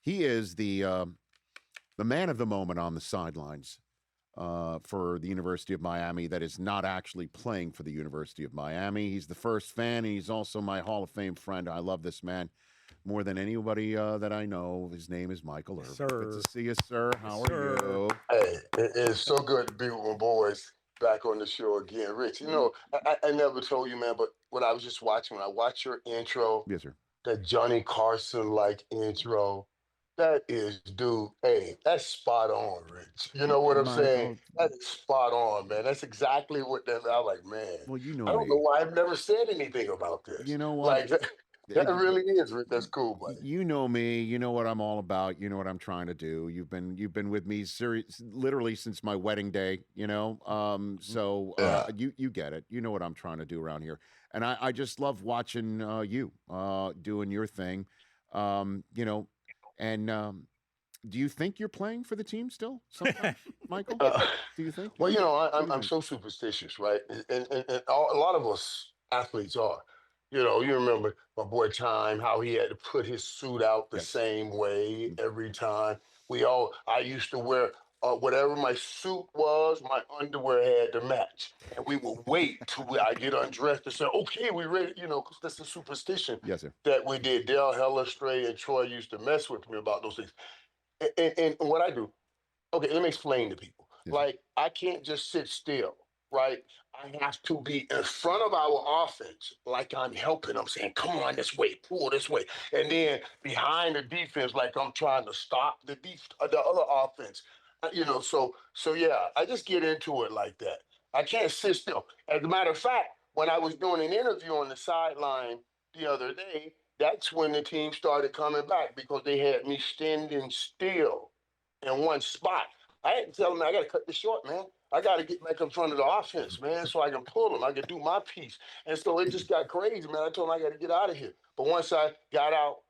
He is the man of the moment on the sidelines for the University of Miami that is not actually playing for the University of Miami. He's the first fan, and he's also my Hall of Fame friend. I love this man more than anybody that I know. His name is Michael Irvin. Sir. Good to see you, sir. How are you? Hey, it's so good to be with my boys back on the show again. Rich, I never told you, man, but what I was just watching, when I watched your intro, Yes, sir. that Johnny Carson-like intro, that is, dude, hey, that's spot on, Rich. You know what I'm saying? Michael, That is spot on, man. That's exactly what that, I'm like, man, well, you know I don't know me. why I've never said anything about this. You know what? Like, that really is, Rich. That's cool, buddy. You know me. You know what I'm all about. You know what I'm trying to do. You've been with me literally since my wedding day. So Yeah. you get it. You know what I'm trying to do around here, and I just love watching you doing your thing. You know, and do you think you're playing for the team still, sometimes, Michael? Do you think? Well, What do you I'm think? so superstitious, right? And a lot of us athletes are. You remember my boy Time, how he had to put his suit out the Yes. same way Mm. every time. I used to wear whatever my suit was, my underwear had to match. And we would wait till I get undressed and say, okay, we ready, because that's a superstition Yes, sir. that we did. Dale Hellestrade and Troy used to mess with me about those things. And what I do, okay, let me explain to people. Yes, sir. Like, I can't just sit still, right? I have to be in front of our offense, like I'm helping them, saying, come on this way, pull this way. And then behind the defense, like I'm trying to stop the other offense. So yeah, I just get into it like that. I can't sit still. As a matter of fact, when I was doing an interview on the sideline the other day, that's when the team started coming back because they had me standing still in one spot. I had to tell them I got to cut this short, man. I got to get back in front of the offense, man, so I can pull them. I can do my piece. And so it just got crazy, man. I told them I got to get out of here. But once I got out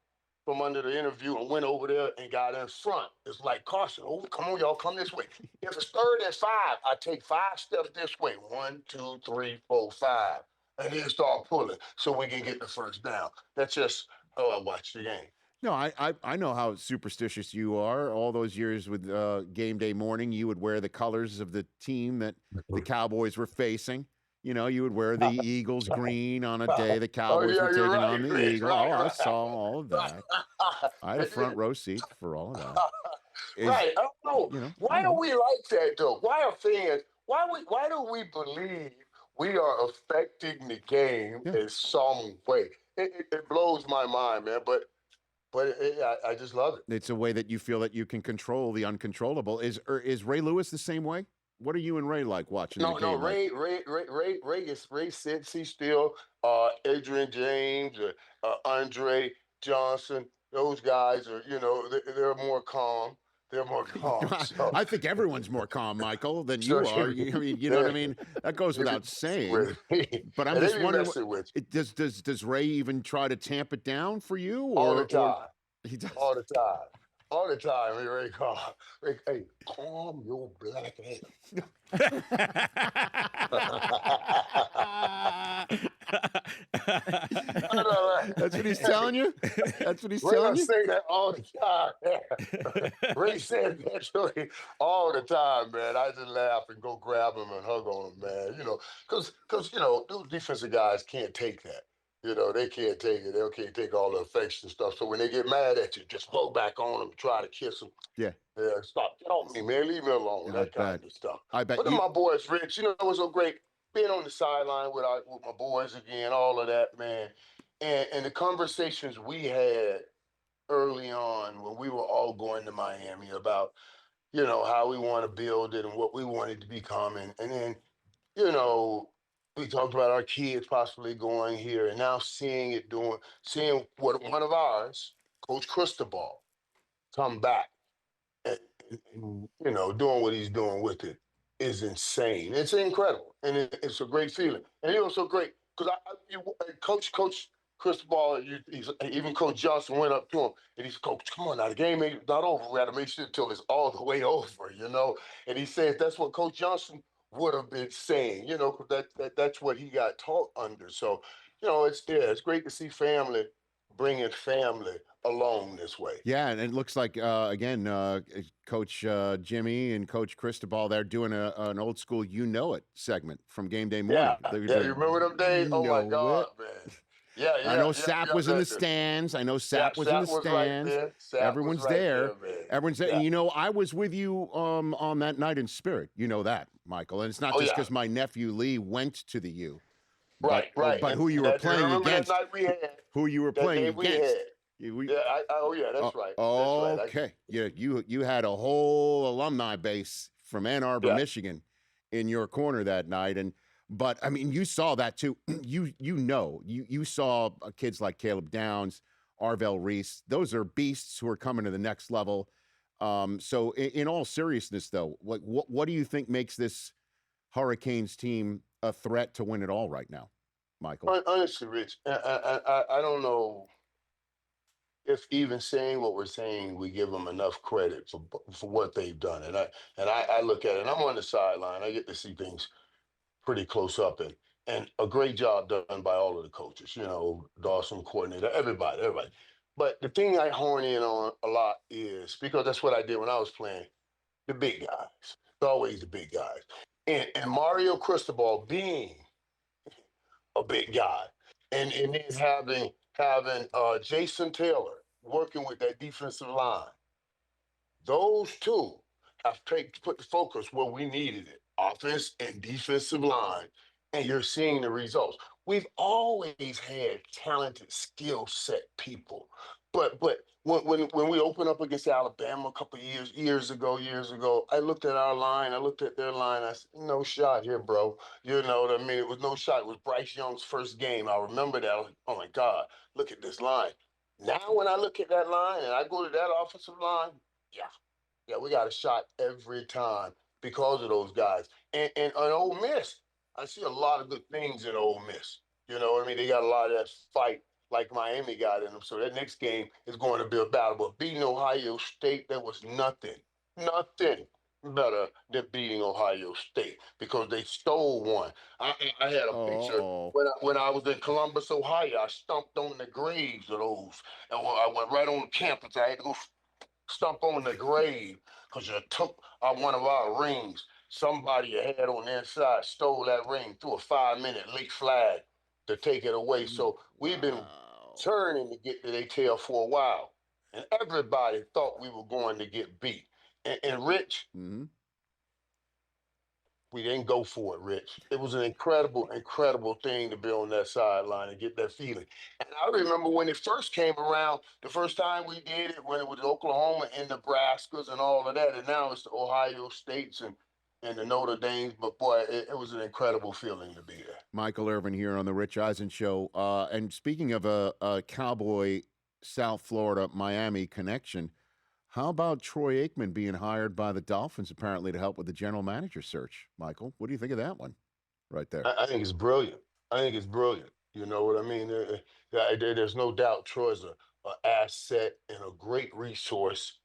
from under the interview and went over there and got in front, it's like caution. Oh, come on, y'all, come this way. If it's 3rd and 5, I take 5 steps this way. 1, 2, 3, 4, 5. And then start pulling so we can get the first down. That's just how I watch the game. No, I know how superstitious you are. All those years with game day morning, you would wear the colors of the team that the Cowboys were facing. You would wear the Eagles green on a day the Cowboys yeah, were you're taking right, on the Rich. Eagles. Right, Oh, I right. saw all of that. I had a front row seat for all of that. Right. I don't know. I Why do know. we like that though? Why are fans? Why do we believe we are affecting the game Yeah. in some way? It blows my mind, man. But I just love it. It's a way that you feel that you can control the uncontrollable. Is Ray Lewis the same way? What are you and Ray like watching the No, game? Ray sits. He's still Adrian James, Andre Johnson. Those guys are, they're more calm. They're more calm. So, I think everyone's more calm, Michael, than so you are. I mean, you know what I mean? That goes they be without messing saying. with me. But I'm And they just be wondering, messing with you does Ray even try to tamp it down for you, all the or time. he does? All the time. All the time. Hey, Ray, calm. Ray, hey, calm your black ass. I know, right? That's what he's telling you. That's what he's Ray telling don't you. say that all the time. Ray says that to me all the time, man. I just laugh and go grab him and hug on him, man. Because those defensive guys can't take that. They can't take it. They can't take all the affection stuff. So when they get mad at you, just fall back on them, try to kiss them. Yeah. Yeah, stop. Get off me, man. Leave me alone. I That kind bet. of stuff. I bet But then you. my boys, Rich, it was so great being on the sideline with my boys again, all of that, man. And the conversations we had early on when we were all going to Miami about, how we want to build it and what we wanted to become. And then, you know, we talked about our kids possibly going here and now seeing what one of ours, Coach Cristobal, come back and doing what he's doing with it is insane. It's incredible, and it's a great feeling. And it was so great because Coach Cristobal, even Coach Johnson went up to him and he said, "Coach, come on now, the game ain't not over. We got to make sure until it's all the way over." And he said that's what Coach Johnson would have been saying, 'cause that's what he got taught under. So, it's great to see family bringing family along this way. Yeah, and it looks like again, Coach Jimmy and Coach Cristobal, they're doing an old school "You Know It" segment from game day Yeah, morning. They're yeah. doing You remember them days? "You Oh my Know God, It." man. Yeah, I yeah, know yeah, Sap yeah. was in the stands. I know Yeah, Sap was in the Sap was right stands. there. Sap was Everyone's right there. there, man. Everyone's there. Yeah. And you know, I was with you on that night in spirit. You know that, Michael. And it's not Oh just yeah. because my nephew Lee went to the U, Right, right. but And who you were that, you playing remember that against. night we had? Who you were That playing game we had. against. We, Yeah. Oh yeah. That's right. That's right. okay. Yeah, you had a whole alumni base from Ann Arbor, Yeah. Michigan, in your corner that night, but I mean, you saw that too. You saw kids like Caleb Downs, Arvell Reese. Those are beasts who are coming to the next level. So in all seriousness, though, what do you think makes this Hurricanes team a threat to win it all right now, Michael? Honestly, Rich, I don't know if even saying what we're saying, we give them enough credit for what they've done. And I look at it, and I'm on the sideline. I get to see things pretty close up, and a great job done by all of the coaches. You know, Dawson coordinator, everybody. But the thing I hone in on a lot is because that's what I did when I was playing. The big guys, it's always the big guys, and Mario Cristobal being a big guy, and then having Jason Taylor working with that defensive line. Those two have put the focus where we needed it, offense and defensive line, and you're seeing the results. We've always had talented, skill set people, but when we opened up against Alabama a couple of years ago, I looked at our line, I looked at their line, I said, no shot here, bro. You know what I mean? It was no shot. It was Bryce Young's first game. I remember that. I was like, oh my God, look at this line. Now when I look at that line and I go to that offensive line, yeah, yeah, we got a shot every time because of those guys. And Ole Miss, I see a lot of good things in Ole Miss. You know what I mean? They got a lot of that fight like Miami got in them. So that next game is going to be a battle. But beating Ohio State, there was nothing better than beating Ohio State because they stole one. I had a picture Oh, when I was in Columbus, Ohio. I stomped on the graves of those. And I went right on campus. I had to go stump on the grave because you took one of our rings. Somebody had on the inside stole that ring, threw a 5 minute late flag to take it away. So we've been wow. turning to get to their tail for a while. And everybody thought we were going to get beat. And Rich, Mm-hmm. we didn't go for it, Rich. It was an incredible thing to be on that sideline and get that feeling. And I remember when it first came around, the first time we did it, when it was Oklahoma and Nebraskas and all of that, and now it's the Ohio States and the Notre Dames. But boy, it was an incredible feeling to be there. Michael Irvin here on the Rich Eisen Show. And speaking of a Cowboy, South Florida, Miami connection, how about Troy Aikman being hired by the Dolphins apparently to help with the general manager search? Michael, what do you think of that one right there? I think it's brilliant. I think it's brilliant. You know what I mean? There's no doubt Troy's a asset and a great resource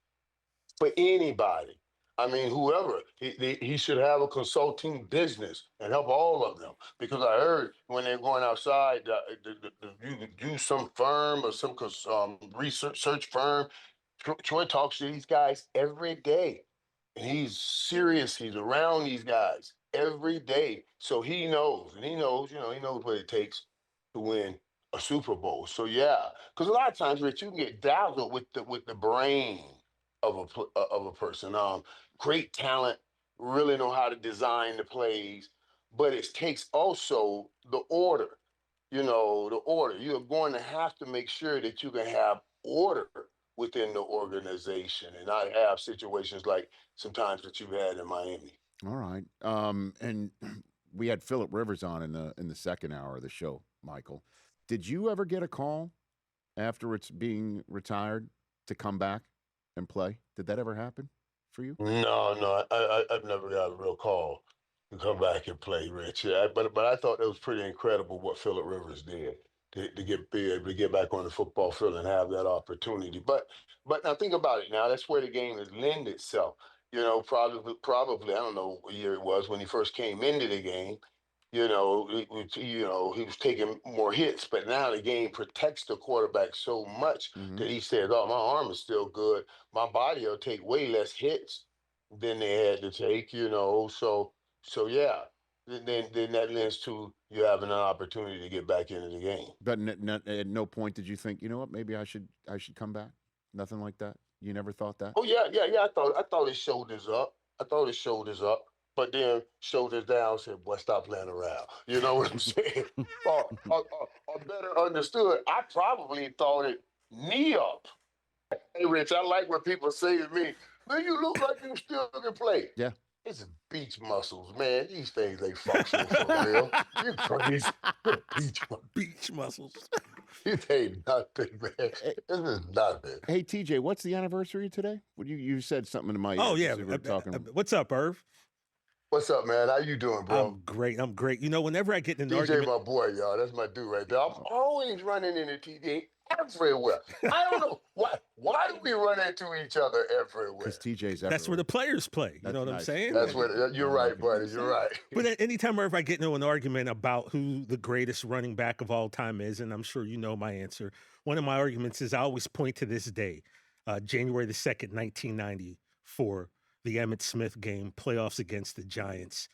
for anybody. I mean, whoever he should have a consulting business and help all of them. Because I heard when they're going outside, you could use some firm or some research search firm. Troy talks to these guys every day, and he's serious. He's around these guys every day, so he knows, and he knows, he knows what it takes to win a Super Bowl. So yeah, because a lot of times, Rich, you can get dazzled with the brain of a person. Great talent, really know how to design the plays, but it takes also the order. You know, the order. You're going to have to make sure that you can have order within the organization and not have situations like sometimes that you've had in Miami. All right. And we had Philip Rivers on in the second hour of the show, Michael. Did you ever get a call after it's being retired to come back and play? Did that ever happen for you? No, I've never got a real call to come back and play, Rich. Yeah, but I thought that was pretty incredible what Philip Rivers did to be able to get back on the football field and have that opportunity. But now think about it. Now that's where the game has lend itself. You know, probably I don't know what year it was when he first came into the game. He was taking more hits, but now the game protects the quarterback so much Hmm. that he said, "Oh, my arm is still good. My body will take way less hits than they had to take." So yeah. Then that lends to you having an opportunity to get back into the game. But at no point did you think, you know what, maybe I should come back. Nothing like that. You never thought that. Oh yeah, yeah, yeah. I thought his shoulders up. I thought his shoulders up, but then shoulders down. Said, "Boy, stop playing around." You know what I'm saying? Or better understood, I probably thought it knee up. Hey, Rich, I like what people say to me. Man, you look like you still can play. Yeah. It's beach muscles, man. These things ain't functional for real. You crazy? Beach muscles. Beach muscles. It ain't nothing, man. Hey, This is nothing. hey, TJ, what's the anniversary today? What you said something to my ear. Oh yeah. We were talking. What's up, Irv? What's up, man? How you doing, bro? I'm great. I'm great. You know, whenever I get in an TJ, argument, my boy, y'all. That's my dude right there. I'm always running into TJ everywhere. I don't know why. Why do we run into each other everywhere? Because TJ's everywhere. that's where the players play. You That's know what I'm nice. saying? That's what you're right, buddy. You're right. But anytime Irv, I get into an argument about who the greatest running back of all time is, and I'm sure you know my answer. One of my arguments is I always point to this day, January the 2nd, 1990, for the Emmitt Smith game, playoffs against the Giants,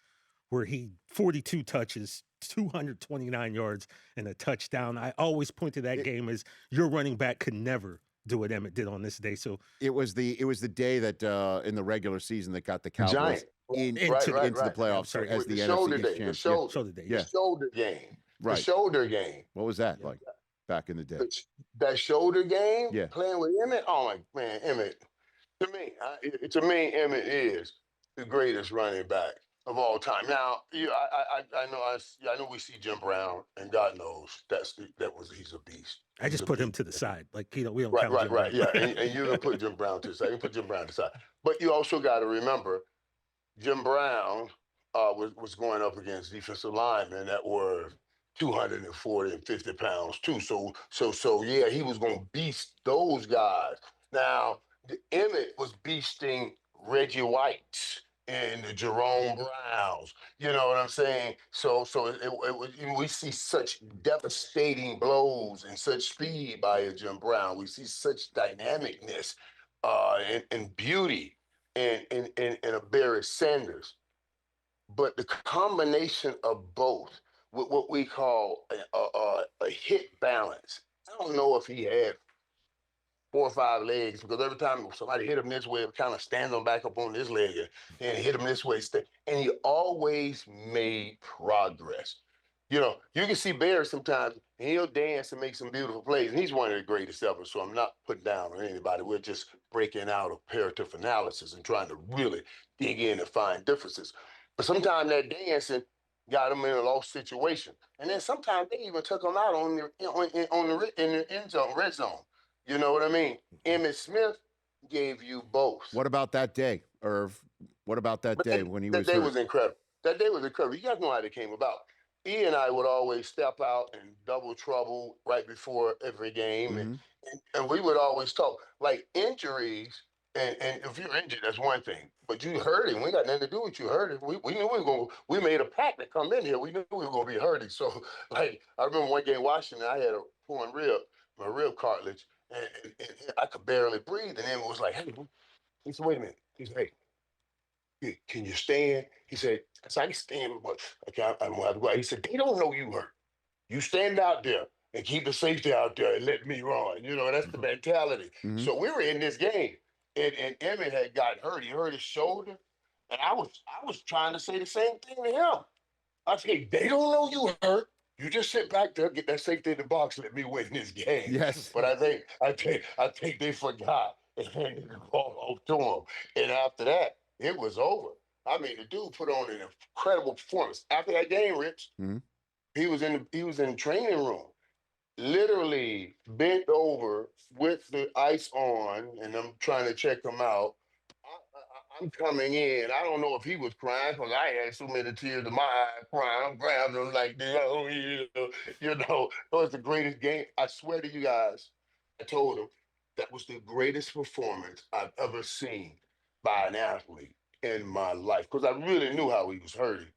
where he 42 touches, 229 yards, and a touchdown. I always point to that game as your running back could never do what Emmitt did on this day. So it was the day that in the Giant. the season that got the Cowboys Giant. into Right. the playoffs sorry. as The the shoulder NFC day. champ. The shoulder. shoulder day. Yeah. The shoulder game. Right. The shoulder game. What was that like back in the day? That shoulder game. Yeah. Playing with Emmitt. Oh my man, Emmitt. To me, Emmitt is the greatest running back of all time. Now, I know we see Jim Brown, and God knows he's a beast. I just put him to the side. Like, we don't Right, count right, Jim right. Brown. Yeah, and you can put Jim Brown to the side. You can put Jim Brown to the side. But you also got to remember, Jim Brown was going up against defensive linemen that were 240 and 50 pounds too. So yeah, he was going to beast those guys. Now, Emmitt was beasting Reggie White and the Jerome Browns. You know what I'm saying? So we see such devastating blows and such speed by a Jim Brown. We see such dynamicness and beauty in a Barry Sanders. But the combination of both, with what we call a hit balance. I don't know if he had 4 or 5 legs, because every time somebody hit him this way, it kind of stand him back up on this leg and hit him this way. And he always made progress. You can see Barry sometimes, and he'll dance and make some beautiful plays, and he's one of the greatest ever. So I'm not putting down on anybody. We're just breaking out a comparative analysis and trying to really dig in and find differences. But sometimes that dancing got him in a lost situation, and then sometimes they even took him out in the end zone, red zone. You know what I mean? Emmitt Smith gave you both. What about that day, Irv? What about that day when he was That day hurt? was incredible. That day was incredible. You guys know how that came about. E and I would always step out and double trouble right before every game, and we would always talk like injuries. And if you're injured, that's one thing. But you hurting, we got nothing to do with you hurting. We knew we were going. We made a pact to come in here. We knew we were going to be hurting. So, like, I remember one game Washington, I had a torn rib, my rib cartilage, and I could barely breathe. And then it was like, hey, he said, wait a minute. He said, hey, can you stand? He said, I can stand, but I'm gonna have to go out. He said, they don't know you hurt. You stand out there and keep the safety out there and let me run. That's the mentality. So we were in this game, and Emmitt had got hurt. He hurt his shoulder, and I was trying to say the same thing to him. I said, they don't know you hurt. You just sit back there, get that safety in the box, let me win this game. Yes. But I think they forgot and handed the ball off to him. And after that, it was over. I mean, the dude put on an incredible performance. After that game, Rich, he was in the training room, literally bent over with the ice on, and I'm trying to check him out. I'm coming in. I don't know if he was crying because I had so many tears in my eyes crying. I'm grabbing him like, it was the greatest game. I swear to you guys, I told him that was the greatest performance I've ever seen by an athlete in my life, because I really knew how he was hurting.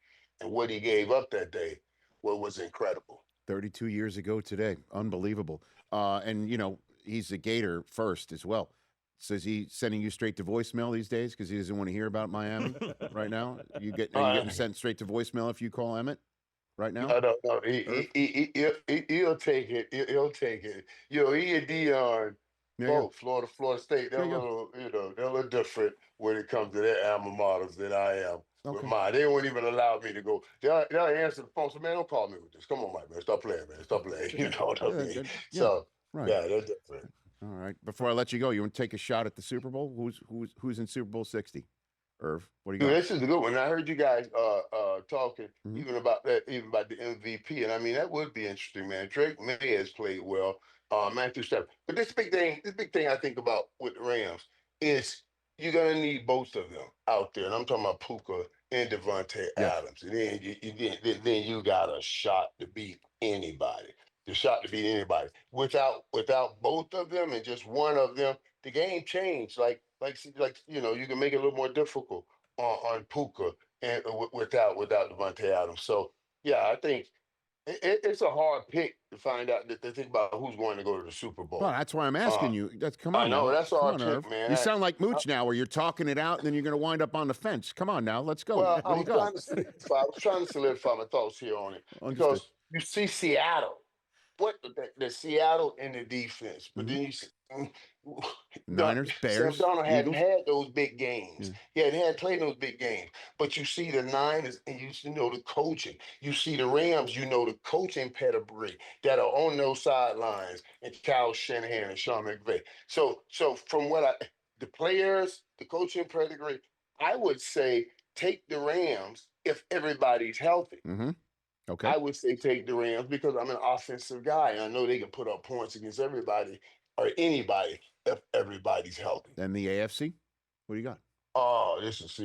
and what he gave up that day was incredible. 32 years ago today. Unbelievable. And, you know, he's a Gator first as well. So is he sending you straight to voicemail these days because he doesn't want to hear about Miami right now? Are you getting sent straight to voicemail if you call Emmitt right now? No. He'll take it. He'll take it. You know, he and Dion, both Florida State. They're a little, they're a little different when it comes to their alma maters than I am with mine. They won't even allow me to go. They'll answer the phone. So, man, don't call me with this. Come on, Mike, man. Stop playing, man. Stop playing. You know what I mean? So, yeah, they're different. All right. Before I let you go, you want to take a shot at the Super Bowl? Who's in Super Bowl 60? Irv, what do you got? Dude, this is a good one. I heard you guys talking even about that, even about the MVP, and I mean that would be interesting, man. Drake May has played well, Matthew Stafford, but this big thing I think about with the Rams is you're gonna need both of them out there, and I'm talking about Puka and Devontae Adams, and then you got a shot to beat anybody. The shot to beat anybody without both of them and just one of them, the game changed. Like you can make it a little more difficult on Puka and without Devontae Adams. So yeah, I think it's a hard pick to find out to think about who's going to go to the Super Bowl. Well, that's why I'm asking you. Come on, I know now. that's a hard pick, man. You sound like Mooch now, where you're talking it out and then you're going to wind up on the fence. Come on now, let's go. Well, I was trying to solidify my thoughts here on it because you see Seattle. What the Seattle and the defense, but then you see Niners, Bears, Sam Darnold hadn't Eagles. had those big games. He hadn't played those big games. But you see the Niners and you know the coaching. You see the Rams, you know the coaching pedigree that are on those sidelines and Kyle Shanahan and Sean McVay. So from the players, the coaching pedigree, I would say take the Rams if everybody's healthy. Okay. I would say take the Rams because I'm an offensive guy. And I know they can put up points against everybody or anybody if everybody's healthy. And the AFC, what do you got? Oh, this is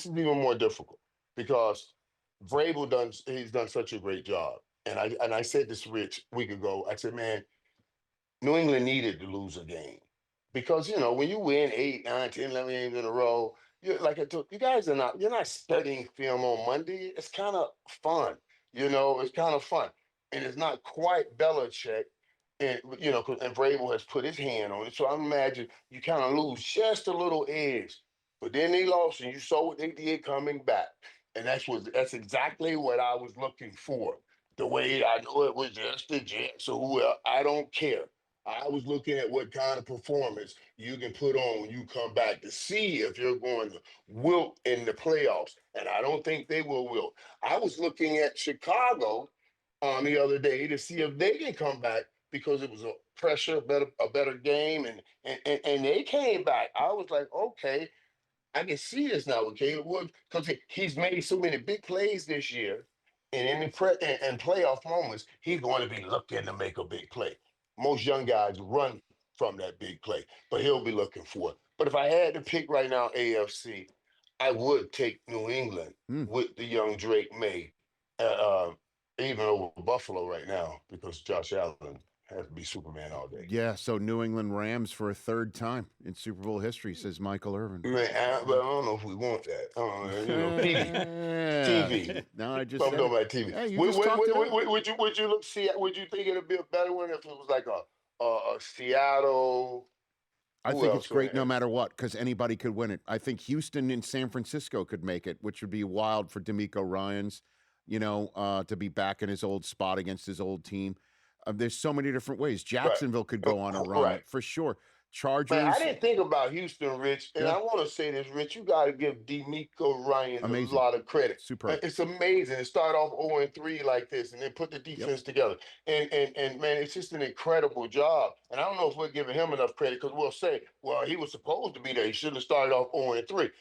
even more difficult because Vrabel he's done such a great job. And I said this, Rich, a week ago. I said, man, New England needed to lose a game because when you win 8, 9, 10, 11 games in a row. Like I told you guys you're not studying film on Monday. It's kind of fun, it's kind of fun. And it's not quite Belichick. And, and Vrabel has put his hand on it. So I imagine you kind of lose just a little edge. But then they lost and you saw what they did coming back. And that's exactly what I was looking for. The way I know it was just the Jets or whoever, I don't care. I was looking at what kind of performance you can put on when you come back to see if you're going to wilt in the playoffs. And I don't think they will wilt. I was looking at Chicago the other day to see if they can come back because it was a better game, and they came back. I was like, okay, I can see this now with Caleb Woods because he's made so many big plays this year, and in the playoff moments, he's going to be looking to make a big play. Most young guys run from that big play, but he'll be looking for it. But if I had to pick right now, AFC, I would take New England with the young Drake May, even over Buffalo right now because Josh Allen has to be Superman all day. Yeah, so New England Rams for a third time in Super Bowl history, says Michael Irvin. Man, but I don't know if we want that. TV. No, I just I'm talking about TV. Hey, Would you think it'd be a better one if it was like a Seattle? I think it's great no matter what because anybody could win it. I think Houston and San Francisco could make it, which would be wild for D'Amico Ryans, to be back in his old spot against his old team. There's so many different ways. Jacksonville could go on a run for sure. Chargers. Man, I didn't think about Houston, Rich, and I want to say this, Rich. You got to give D'Amico Ryans a lot of credit. Superb. It's amazing. It started off 0-3 like this, and then put the defense together. And man, it's just an incredible job. And I don't know if we're giving him enough credit because we'll say, well, he was supposed to be there. He shouldn't have started off 0-3,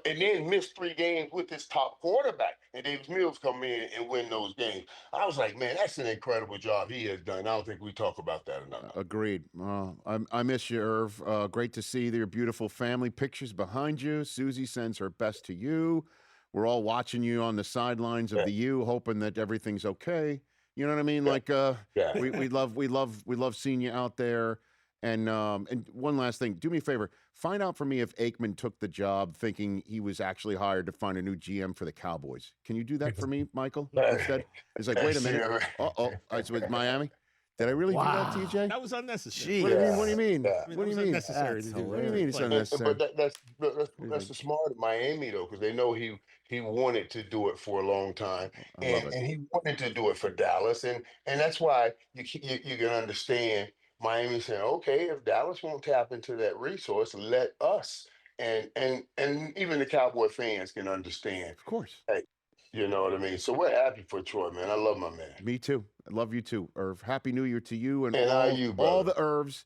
and then missed 3 games with his top quarterback. And Davis Mills come in and win those games. I was like, man, that's an incredible job he has done. I don't think we talk about that enough. Agreed. I miss you, Irv. Great to see your beautiful family pictures behind you. Susie sends her best to you. We're all watching you on the sidelines of the U, hoping that everything's okay. You know what I mean? We love seeing you out there. And one last thing, do me a favor, find out for me if Aikman took the job thinking he was actually hired to find a new GM for the Cowboys. Can you do that for me, Michael? Instead, it's like, wait a minute. So it's Miami. Did I really do that, TJ? That was unnecessary. What do you mean? Yeah. What do you mean? Necessary to do. What do you mean it's unnecessary? But that's the smart of Miami though, because they know he wanted to do it for a long time, I love it. and he wanted to do it for Dallas, and that's why you can understand Miami saying, okay, if Dallas won't tap into that resource, let us, and even the Cowboy fans can understand. Of course. Hey, you know what I mean? So we're happy for Troy, man. I love my man. Me too. I love you too. Irv, Happy New Year to you and And all, you, all brother. the Irvs.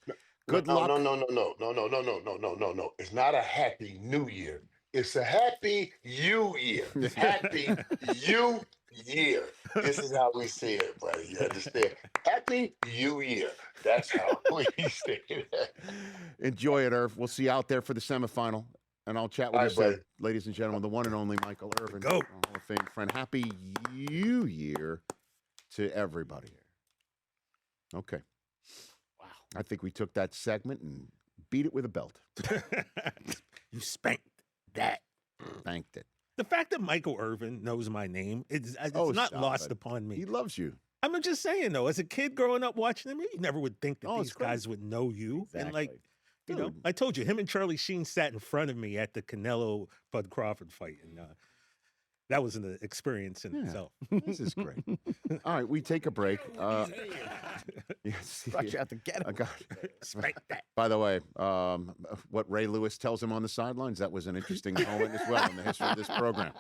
Good luck. No. It's not a happy new year. It's a happy you year. Happy you year. This is how we say it, buddy. You understand? Happy you year. That's how we say it. Enjoy it, Irv. We'll see you out there for the semifinal. And I'll chat with All you right, soon. buddy. Ladies and gentlemen, the one and only Michael Irvin. Go. Hall of Fame friend. Happy New Year to everybody. Okay. Wow. I think we took that segment and beat it with a belt. You spanked that. Thanked it. The fact that Michael Irvin knows my name, it's Oh, not stop lost it. upon me. He loves you. I'm just saying, though, as a kid growing up watching him, you never would think that Oh, it's these guys would know you. And, like, Exactly. you know, Dude. I told you, him and Charlie Sheen sat in front of me at the Canelo-Bud Crawford fight. And that was an experience in Yeah. itself. This is great. All right, we take a break. Yes, Brought you out to get him. Spank that. By the way, what Ray Lewis tells him on the sidelines, that was an interesting moment as well in the history of this program.